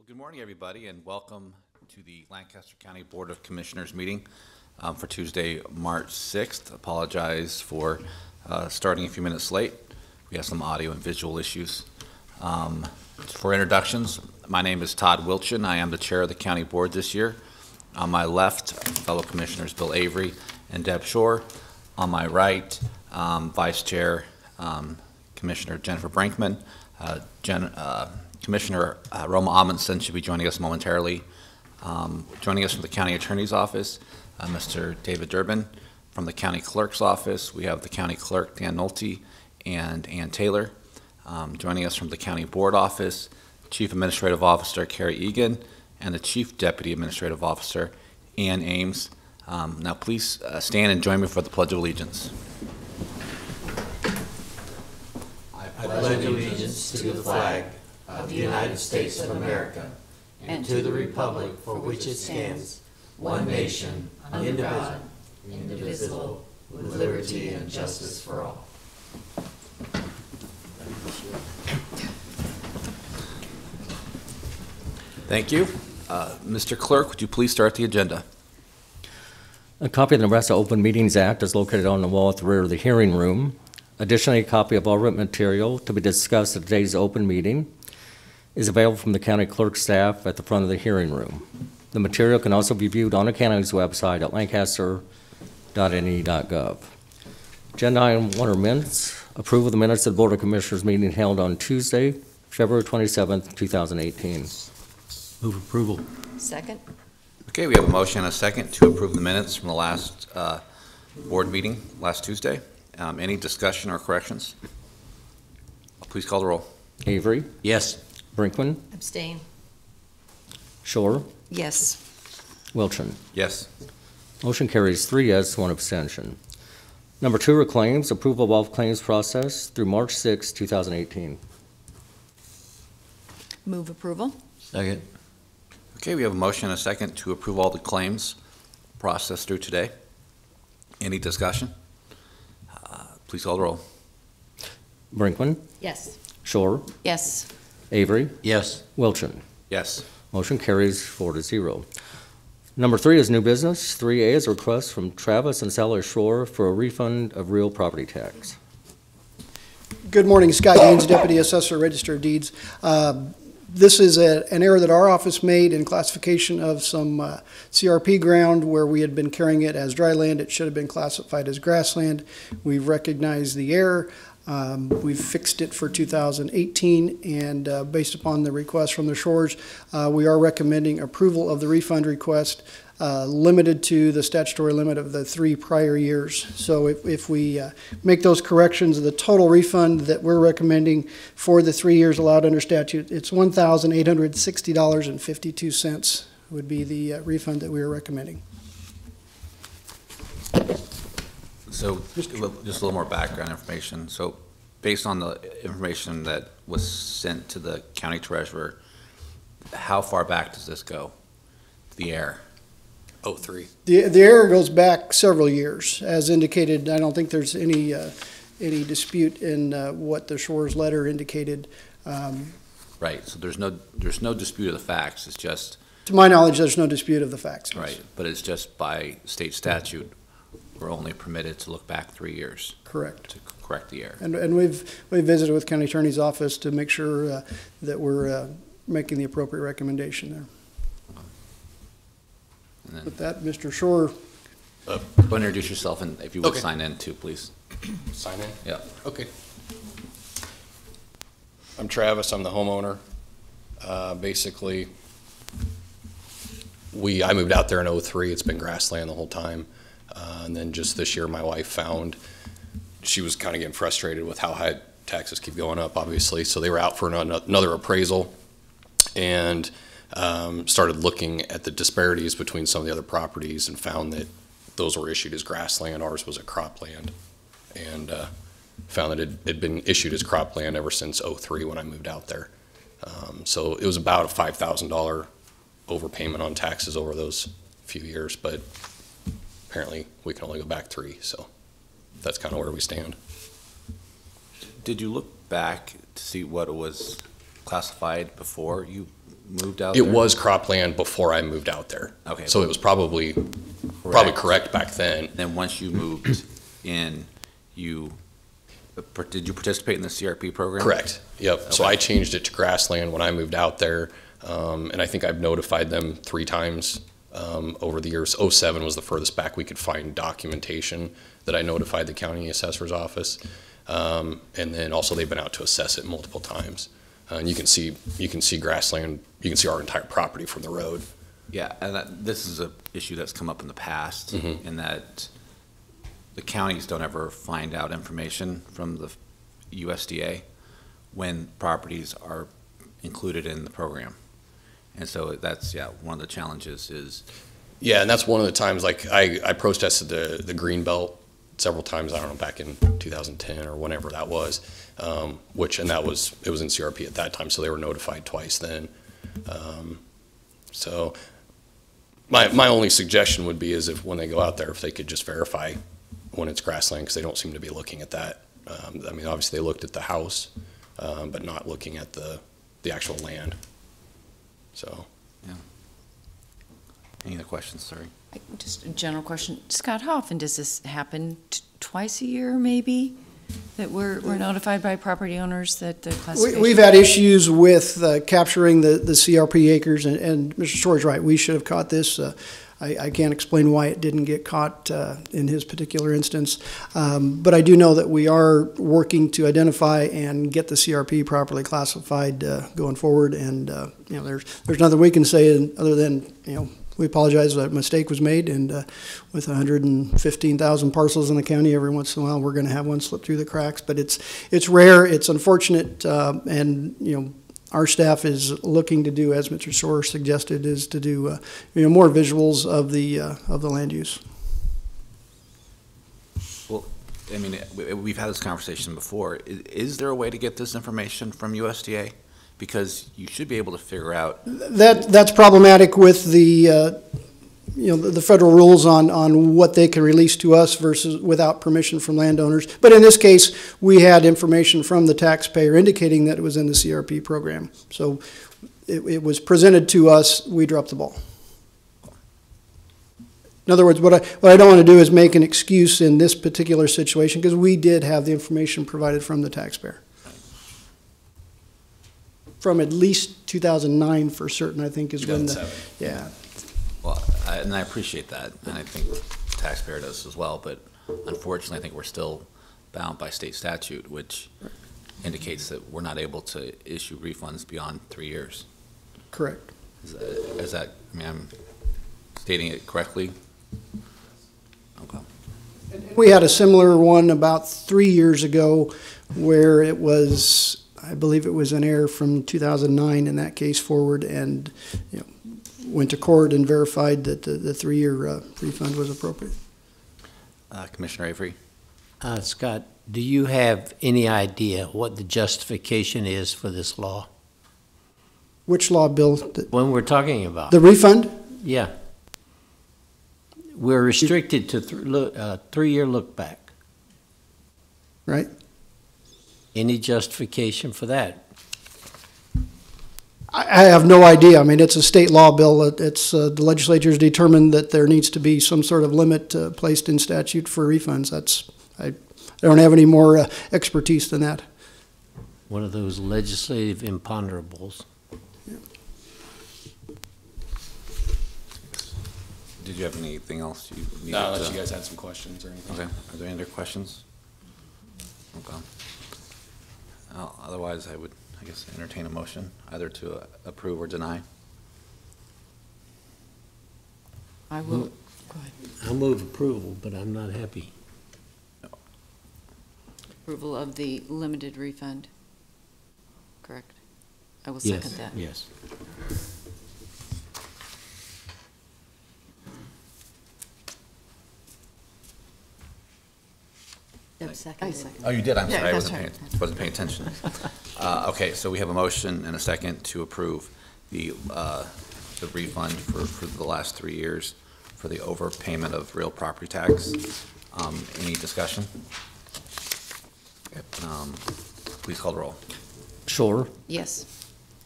Good morning, everybody, and welcome to the Lancaster County Board of Commissioners meeting for Tuesday, March 6th. Apologize for starting a few minutes late. We have some audio and visual issues. For introductions, my name is Todd Wilchin. I am the chair of the county board this year. On my left, fellow commissioners Bill Avery and Deb Shore. On my right, Vice Chair Commissioner Jennifer Brinkman. Commissioner Roma Amundsen should be joining us momentarily. Joining us from the County Attorney's Office, Mr. David Durbin. From the County Clerk's Office, we have the County Clerk, Dan Nolte, and Ann Taylor. Joining us from the County Board Office, Chief Administrative Officer Carrie Egan, and the Chief Deputy Administrative Officer, Ann Ames. Now please stand and join me for the Pledge of Allegiance. I pledge allegiance to the flag of the United States of America and to the republic for which it stands, one nation, indivisible, with liberty and justice for all. Thank you. Mr. Clerk, would you please start the agenda? A copy of the Nebraska Open Meetings Act is located on the wall at the rear of the hearing room. Additionally, a copy of all written material to be discussed at today's open meeting is available from the county clerk staff at the front of the hearing room. The material can also be viewed on the county's website at lancaster.ne.gov. Agenda item 1 are minutes. Approval of the minutes of the Board of Commissioners meeting held on Tuesday, February 27th, 2018. Move approval. Second. Okay, we have a motion and a second to approve the minutes from the last board meeting last Tuesday. Any discussion or corrections? Please call the roll. Avery, Yes. Brinkman, Abstain. Shore, Yes. Wilchin. Yes. Motion carries 3 yes, 1 abstention. Number 2 are claims. Approval of all claims process through March 6, 2018. Move approval. Second. Okay, we have a motion and a second to approve all the claims processed through today. Any discussion? Please call the roll. Brinkman, Yes. Shore, Yes. Avery, Yes. Wilchin. Yes. Motion carries 4-0. Number 3 is new business. 3A is a request from Travis and Sally Shore for a refund of real property tax. Good morning, Scott Gaines, Deputy Assessor, Register of Deeds. This is an error that our office made in classification of some CRP ground where we had been carrying it as dry land. It should have been classified as grassland. We've recognized the error. We've fixed it for 2018, and based upon the request from the Shores, we are recommending approval of the refund request limited to the statutory limit of the 3 prior years. So if we make those corrections, the total refund that we're recommending for the 3 years allowed under statute, it's $1,860.52 would be the refund that we are recommending. So just a little more background information. So based on the information that was sent to the county treasurer, how far back does this go, the error? 03. The error goes back several years. As indicated, I don't think there's any dispute in what the Shores letter indicated. Right, so there's no dispute of the facts. It's just, To my knowledge, there's no dispute of the facts. right, but it's just by state statute, we're only permitted to look back 3 years Correct. to correct the error. And we've visited with county attorney's office to make sure that we're making the appropriate recommendation there. And then, With that, Mr. Shore. go and introduce yourself, and if you would Okay. sign in too, please. Sign in? Yeah. Okay. I'm Travis, I'm the homeowner. Basically, I moved out there in 03, it's been grassland the whole time. And then just this year, my wife found, she was kind of getting frustrated with how high taxes keep going up, obviously. So they were out for another appraisal and started looking at the disparities between some of the other properties and found that those were issued as grassland, ours was a cropland. And found that it had been issued as cropland ever since 03 when I moved out there. So it was about a $5,000 overpayment on taxes over those few years, but apparently we can only go back 3, so that's kind of where we stand. Did you look back to see what it was classified before you moved out It there? was cropland before I moved out there. Okay. So it was probably correct back then. Then once you moved in, did you participate in the CRP program? Correct, yep. So Okay. I changed it to grassland when I moved out there, and I think I've notified them 3 times over the years. '07 was the furthest back we could find documentation that I notified the county assessor's office. And then also they've been out to assess it multiple times. And you can see grassland, you can see our entire property from the road. Yeah, and this is an issue that's come up in the past, in that the counties don't ever find out information from the USDA when properties are included in the program. And so that's, one of the challenges is. Yeah, and that's one of the times, like, I protested the green belt several times, I don't know, back in 2010 or whenever that was, it was in CRP at that time, so they were notified twice then. So my only suggestion would be is if, when they go out there, if they could just verify when it's grassland, because they don't seem to be looking at that. I mean, obviously they looked at the house, but not looking at the actual land. So. Any other questions, sorry? Just a general question. Scott, how often does this happen? Twice a year, maybe? That we're notified by property owners that the classification? We've had issues with capturing the CRP acres, and Mr. Story's right, we should have caught this. I can't explain why it didn't get caught in his particular instance, but I do know that we are working to identify and get the CRP properly classified going forward, and there's nothing we can say other than, we apologize that a mistake was made, and with 115,000 parcels in the county, every once in a while we're going to have one slip through the cracks. But it's rare, it's unfortunate, and our staff is looking to do, as Mr. Soar suggested, is to do more visuals of the land use. Well, I mean, we've had this conversation before. Is there a way to get this information from USDA? Because you should be able to figure out. That's problematic with the the federal rules on what they can release to us versus without permission from landowners. But in this case, we had information from the taxpayer indicating that it was in the CRP program. So it was presented to us. We dropped the ball. In other words, what I don't want to do is make an excuse in this particular situation, because we did have the information provided from the taxpayer. From at least 2009 for certain, I think, is when 2007. Well, and I appreciate that, and I think the taxpayer does as well, but unfortunately, I think we're still bound by state statute, which indicates that we're not able to issue refunds beyond 3 years. Correct. Is that, I mean, I'm stating it correctly? Okay. We had a similar one about 3 years ago where it was, I believe it was an error from 2009 in that case forward, and went to court and verified that the 3-year refund was appropriate. Commissioner Avery? Scott, do you have any idea what the justification is for this law? Which law, Bill? When we're talking about? The refund? Yeah. We're restricted to 3-year look back. Right. Any justification for that? I have no idea. I mean, it's a state law, Bill. It's the legislature's determined that there needs to be some sort of limit placed in statute for refunds. I don't have any more expertise than that. One of those legislative imponderables. Did you have anything else you needed No, to? unless you guys had some questions or anything. Okay. Are there any other questions? Okay. Otherwise, I would, I guess, entertain a motion either to approve or deny. I will, go ahead. I'll move approval, but I'm not happy. Approval of the limited refund. Correct. I will Yes, second that. yes. I second. Oh, you did? I'm Yeah, sorry, I that's wasn't paying attention. Okay, so we have a motion and a second to approve the refund for the last 3 years for the overpayment of real property tax. Any discussion? Please call the roll. Shore, Yes.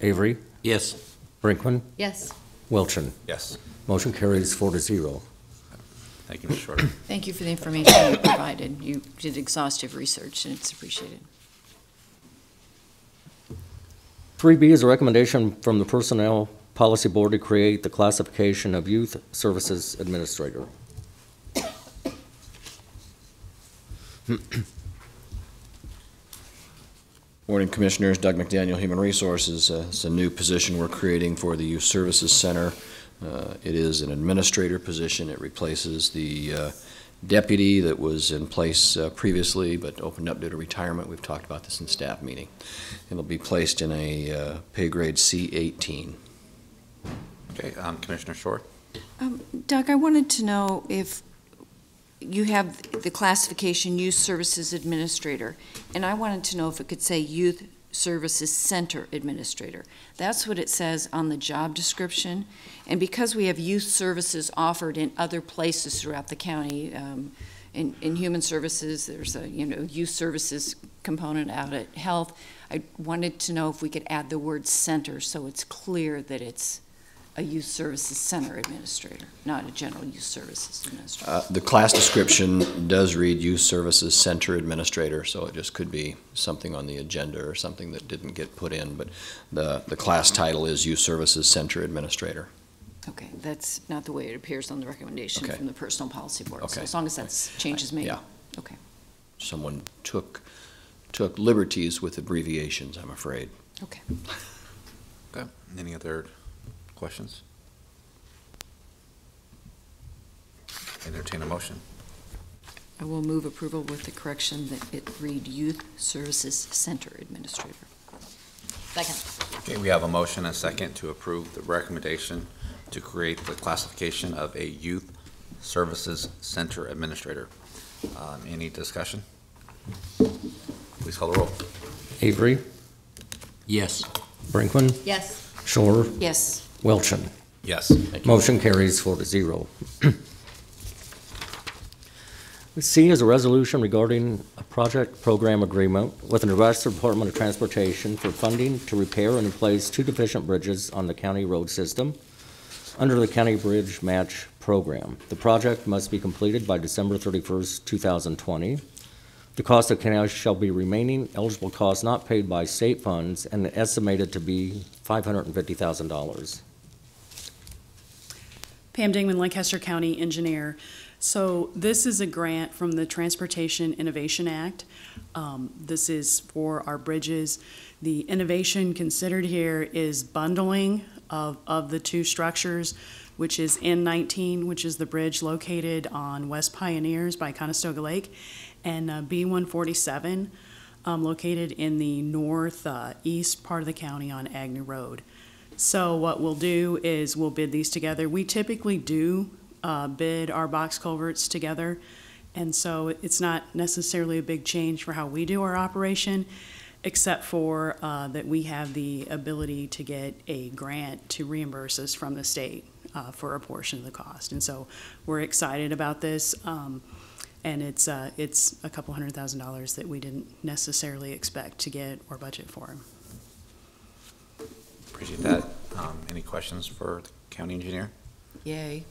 Avery, Yes. Brinkman, Yes. Wilchin. Yes. Motion carries 4-0. Thank you, Mr. Shorter. Thank you for the information you provided. You did exhaustive research, and it's appreciated. 3B is a recommendation from the Personnel Policy Board to create the classification of Youth Services Administrator. Morning, Commissioners. Doug McDaniel, Human Resources. It's a new position we're creating for the Youth Services Center. It is an administrator position. It replaces the deputy that was in place previously but opened up due to retirement. We've talked about this in staff meeting. It'll be placed in a pay grade C18. Okay, Commissioner Short? Doug, I wanted to know if you have the classification Youth Services Administrator, and I wanted to know if it could say Youth Services Center Administrator. That's what it says on the job description, and because we have youth services offered in other places throughout the county, in human services, there's a youth services component out at health. I wanted to know if we could add the word center so it's clear that it's a youth services center administrator, not a general youth services administrator. The class description does read Youth Services Center Administrator, so it just could be something on the agenda or something that didn't get put in, but the class title is Youth Services Center Administrator. Okay, that's not the way it appears on the recommendation Okay. from the Personnel Policy Board. So Okay. as long as that's changes made. Yeah. Okay. Someone took liberties with abbreviations, I'm afraid. Okay. Okay, any other questions? Entertain a motion. I will move approval with the correction that it read Youth Services Center Administrator. Second. Okay, we have a motion and a second to approve the recommendation to create the classification of a Youth Services Center Administrator. Any discussion? Please call the roll. Avery, Yes. Brinkman, Yes. Shore, Yes. Wilchin. Yes. Motion carries 4-0. C is a resolution regarding a project program agreement with the Nebraska Department of Transportation for funding to repair and replace 2 deficient bridges on the county road system under the County Bridge Match Program. The project must be completed by December 31st, 2020. The cost of canal shall be remaining eligible costs not paid by state funds and estimated to be $550,000. Pam Dingman, Lancaster County Engineer. So this is a grant from the Transportation Innovation Act. This is for our bridges. The innovation considered here is bundling of the 2 structures, which is N19, which is the bridge located on West Pioneers by Conestoga Lake, and B147, located in the northeast part of the county on Agnew Road. So what we'll do is we'll bid these together. We typically do bid our box culverts together, and so it's not necessarily a big change for how we do our operation, except for that we have the ability to get a grant to reimburse us from the state for a portion of the cost. And so we're excited about this, and it's a couple $100,000 that we didn't necessarily expect to get or budget for. Appreciate that. Any questions for the county engineer? Yay.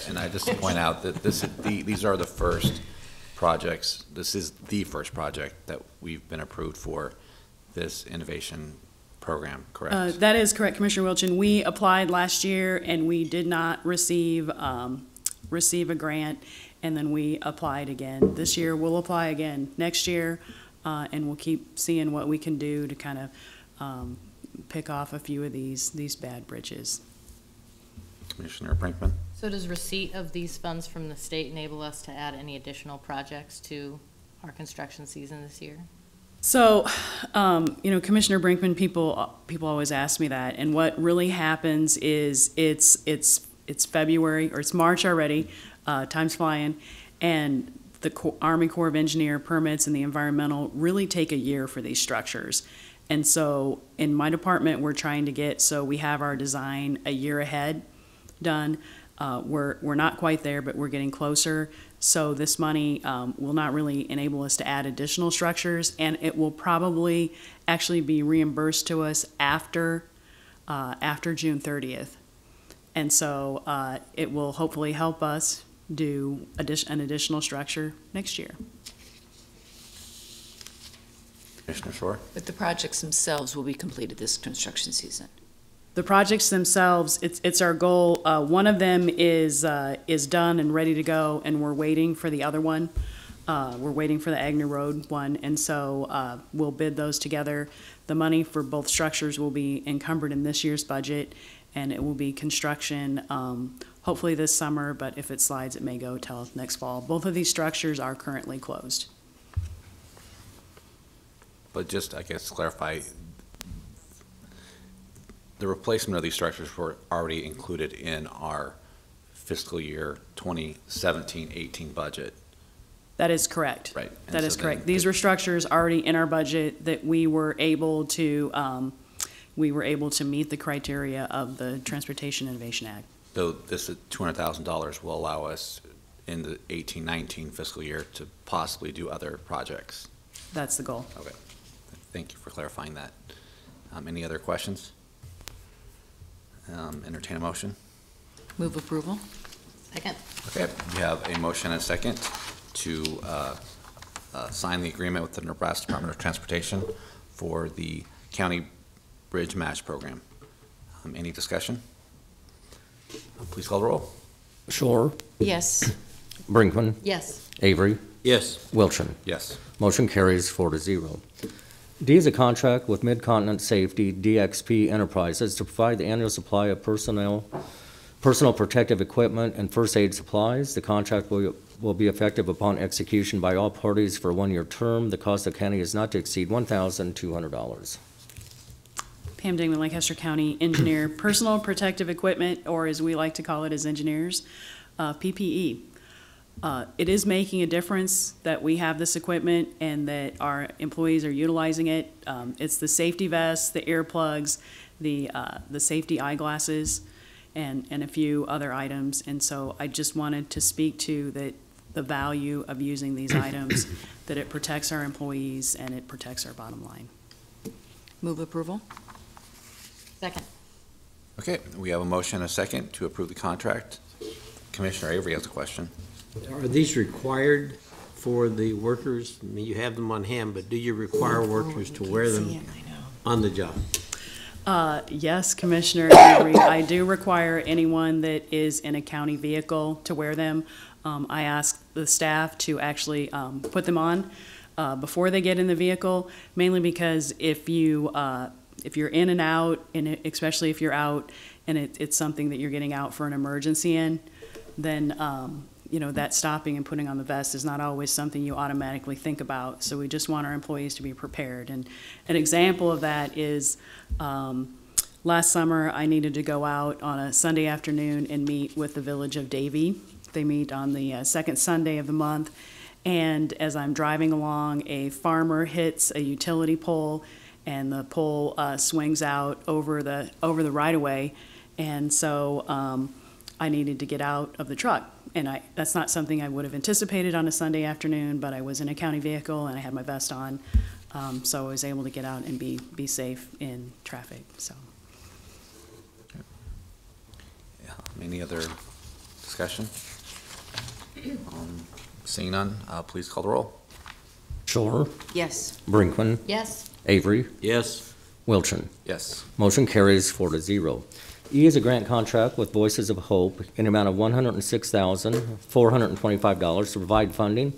And I just point out that these are the first projects, this is the first project that we've been approved for this innovation program, correct? That is correct, Commissioner Wilchin. We applied last year and we did not receive a grant, and then we applied again. This year, we'll apply again next year, and we'll keep seeing what we can do to kind of pick off a few of these bad bridges. Commissioner Brinkman? So does receipt of these funds from the state enable us to add any additional projects to our construction season this year? So, Commissioner Brinkman, people always ask me that, and what really happens is it's February, or it's March already, time's flying, and the Army Corps of Engineer permits and the environmental really take a year for these structures. And so in my department, we're trying to get, so we have our design a year ahead done. We're not quite there, but we're getting closer. So this money will not really enable us to add additional structures, and it will probably actually be reimbursed to us after after June 30th. And so it will hopefully help us do an additional structure next year. Commissioner Shore? But the projects themselves will be completed this construction season. The projects themselves, it's our goal. One of them is done and ready to go, and we're waiting for the other one. We're waiting for the Agnew Road one, and so we'll bid those together. The money for both structures will be encumbered in this year's budget, and it will be construction hopefully this summer, but if it slides, it may go till next fall. Both of these structures are currently closed. But just, I guess, to clarify, the replacement of these structures were already included in our fiscal year 2017-18 budget. That is correct. Right. And That so is then correct. These were structures already in our budget that we were able to meet the criteria of the Transportation Innovation Act. So this $200,000 will allow us in the 18-19 fiscal year to possibly do other projects. That's the goal. Okay. Thank you for clarifying that. Any other questions? Entertain a motion. Move approval? Second. Okay, we have a motion and a second to sign the agreement with the Nebraska Department of Transportation for the County Bridge Match Program. Any discussion? Please call the roll. Shore, Yes. Brinkman, Yes. Avery, Yes. Wilchin. Yes. Motion carries 4-0. D is a contract with Mid-Continent Safety DXP Enterprises to provide the annual supply of personal protective equipment and first aid supplies. The contract will be effective upon execution by all parties for a 1-year term. The cost of the county is not to exceed $1,200. Pam Dingman, Lancaster County Engineer, Personal Protective Equipment, or as we like to call it as engineers, PPE. It is making a difference that we have this equipment and that our employees are utilizing it. It's the safety vests, the earplugs, the safety eyeglasses, and a few other items. And so I just wanted to speak to the value of using these items, that it protects our employees and it protects our bottom line. Move approval? Second. Okay, we have a motion and a second to approve the contract. Commissioner Avery has a question. Are these required for the workers? I mean, you have them on hand, but do you require workers to wear them on the job? Yes, Commissioner Avery, I do require anyone that is in a county vehicle to wear them. I ask the staff to actually put them on before they get in the vehicle, mainly because if you're in and out, and especially if you're out and it's something that you're getting out for an emergency in, then that stopping and putting on the vest is not always something you automatically think about. So we just want our employees to be prepared. And an example of that is last summer I needed to go out on a Sunday afternoon and meet with the village of Davie. They meet on the second Sunday of the month. And as I'm driving along, a farmer hits a utility pole, and the pole swings out over the right-of-way. And so I needed to get out of the truck. And that's not something I would have anticipated on a Sunday afternoon, but I was in a county vehicle and I had my vest on, so I was able to get out and be safe in traffic. So. Yeah, any other discussion? Seeing none, please call the roll. Shore, Yes. Brinkman, Yes. Avery, Yes. Wilchin. Yes. Motion carries 4-0. E is a grant contract with Voices of Hope in an amount of $106,425 to provide funding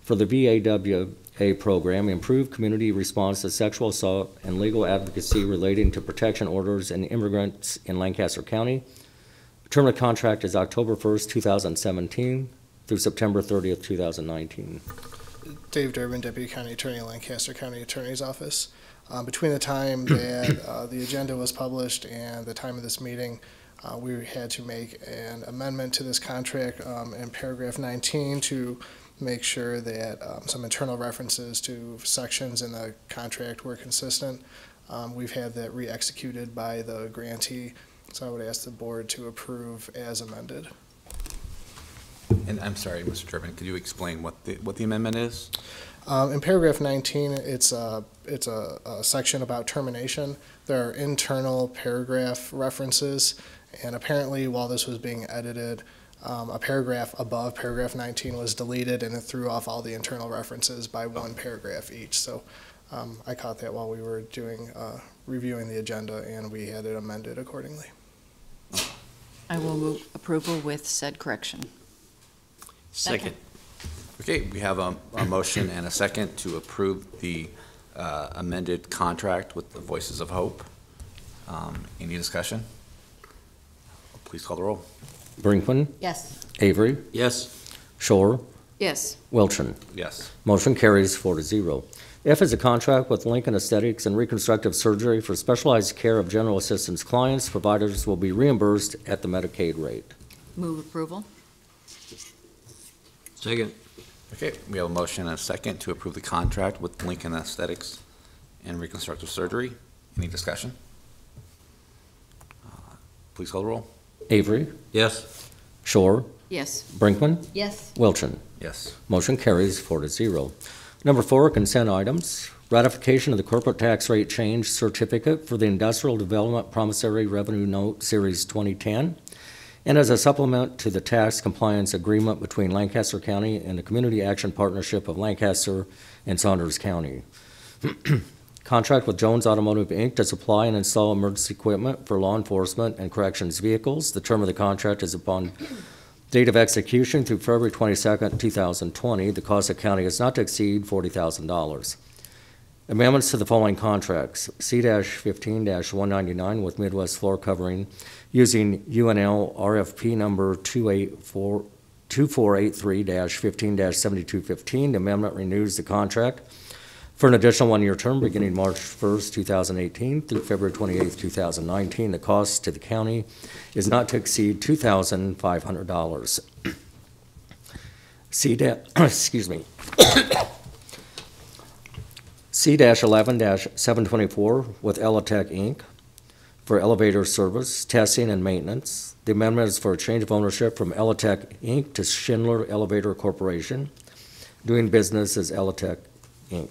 for the VAWA program, Improve Community Response to Sexual Assault and Legal Advocacy Relating to Protection Orders and Immigrants in Lancaster County. The term of the contract is October 1st, 2017 through September 30th, 2019. Dave Durbin, Deputy County Attorney, Lancaster County Attorney's Office. Between the time that the agenda was published and the time of this meeting, we had to make an amendment to this contract in paragraph 19 to make sure that some internal references to sections in the contract were consistent. We've had that re-executed by the grantee, so I would ask the board to approve as amended. And I'm sorry, Mr. Durbin, could you explain what the amendment is? In paragraph 19, it's a section about termination. There are internal paragraph references, and apparently while this was being edited, a paragraph above paragraph 19 was deleted, and it threw off all the internal references by one paragraph each. So I caught that while we were reviewing the agenda, and we had it amended accordingly. I will move approval with said correction. Second. Okay, we have a motion and a second to approve the amended contract with the Voices of Hope. Any discussion? Please call the roll. Brinkman, Yes. Avery, Yes. Shore, Yes. Wilchin. Yes. Motion carries 4-0. F is a contract with Lincoln Aesthetics and Reconstructive Surgery for specialized care of general assistance clients. Providers will be reimbursed at the Medicaid rate. Move approval. Second. Okay, we have a motion and a second to approve the contract with Lincoln Aesthetics and Reconstructive Surgery. Any discussion? Please call the roll. Avery, Yes. Shore, Yes. Brinkman, Yes. Wilchin. Yes. Motion carries 4-0. Number 4, consent items. Ratification of the corporate tax rate change certificate for the Industrial Development Promissory Revenue Note Series 2010, and as a supplement to the tax compliance agreement between Lancaster County and the Community Action Partnership of Lancaster and Saunders County. Contract with Jones Automotive, Inc. to supply and install emergency equipment for law enforcement and corrections vehicles. The term of the contract is upon date of execution through February 22nd, 2020. The cost of county is not to exceed $40,000. Amendments to the following contracts. C-15-199 with Midwest Floor Covering using UNL RFP number 2483-15-7215. The amendment renews the contract for an additional one-year term beginning March 1st, 2018 through February 28th, 2019. The cost to the county is not to exceed $2,500. C-11-724 with Elitech, Inc. for elevator service, testing, and maintenance. The amendment is for a change of ownership from Elitech, Inc. to Schindler Elevator Corporation, doing business as Elitech, Inc.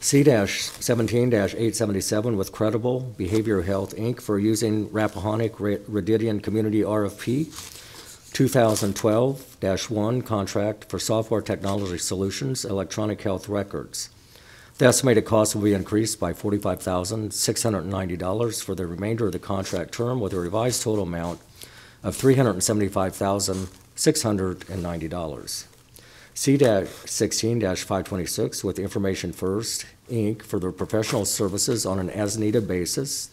C-17-877 with Credible Behavioral Health, Inc. for using Rappahannock Radidian Community RFP 2012-1 contract for software technology solutions, electronic health records. The estimated cost will be increased by $45,690 for the remainder of the contract term, with a revised total amount of $375,690. C-16-526 with Information First, Inc. for their professional services on an as-needed basis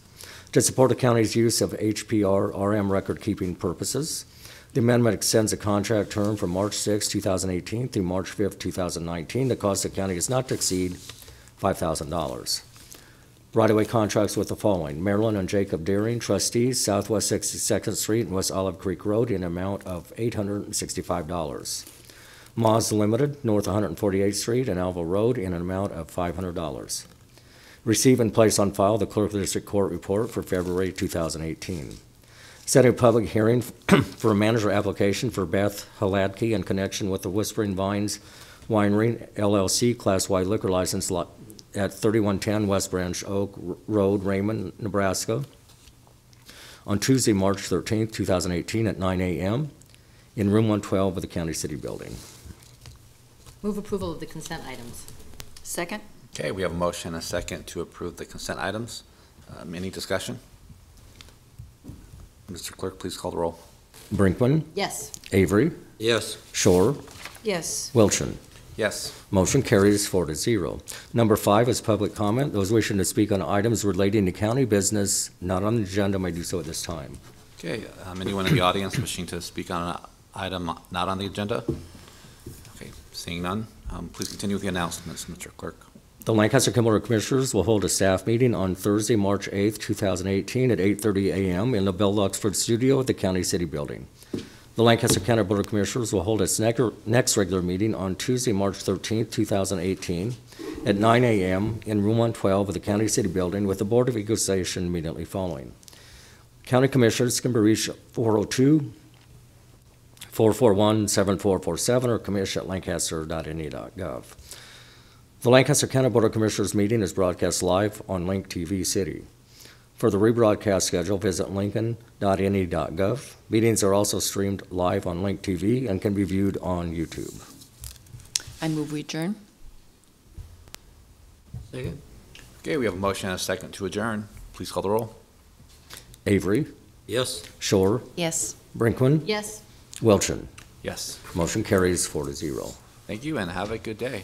to support the county's use of HPR RM record-keeping purposes. The amendment extends the contract term from March 6, 2018 through March 5, 2019. The cost of the county is not to exceed $5,000. Right-of-way contracts with the following: Marilyn and Jacob Deering, trustees, Southwest 62nd Street and West Olive Creek Road, in an amount of $865. Moz Limited, North 148th Street and Alva Road, in an amount of $500. Receive and place on file the Clerk of the District Court report for February 2018. Setting a public hearing for a manager application for Beth Haladke in connection with the Whispering Vines Winery LLC Class Y liquor license at 3110 West Branch Oak Road, Raymond, Nebraska, on Tuesday, March 13, 2018 at 9 a.m. in room 112 of the County City Building. Move approval of the consent items. Second? Okay, we have a motion and a second to approve the consent items. Any discussion? Mr. Clerk, please call the roll. Brinkman, Yes. Avery, Yes. Shore, Yes. Wilchin. Yes. Motion carries 4-0. Number 5 is public comment. Those wishing to speak on items relating to county business not on the agenda may do so at this time. Okay, anyone in the audience wishing to speak on an item not on the agenda? Okay, seeing none, please continue with the announcements, Mr. Clerk. The Lancaster Board of Commissioners will hold a staff meeting on Thursday, March 8th, 2018 at 8:30 a.m. in the Bill Luxford Studio at the County City Building. The Lancaster County Board of Commissioners will hold its next regular meeting on Tuesday, March 13th, 2018 at 9 a.m. in room 112 of the County City Building, with the Board of Equalization immediately following. County Commissioners can be reached at 402-441-7447 or commish@lancaster.ne.gov. The Lancaster County Board of Commissioners meeting is broadcast live on Link TV City. For the rebroadcast schedule, visit lincoln.ne.gov. Meetings are also streamed live on Link TV and can be viewed on YouTube. I move we adjourn. Second. Okay, we have a motion and a second to adjourn. Please call the roll. Avery, Yes. Shore, Yes. Brinkman, Yes. Wilchin. Yes. Motion carries 4-0. Thank you and have a good day.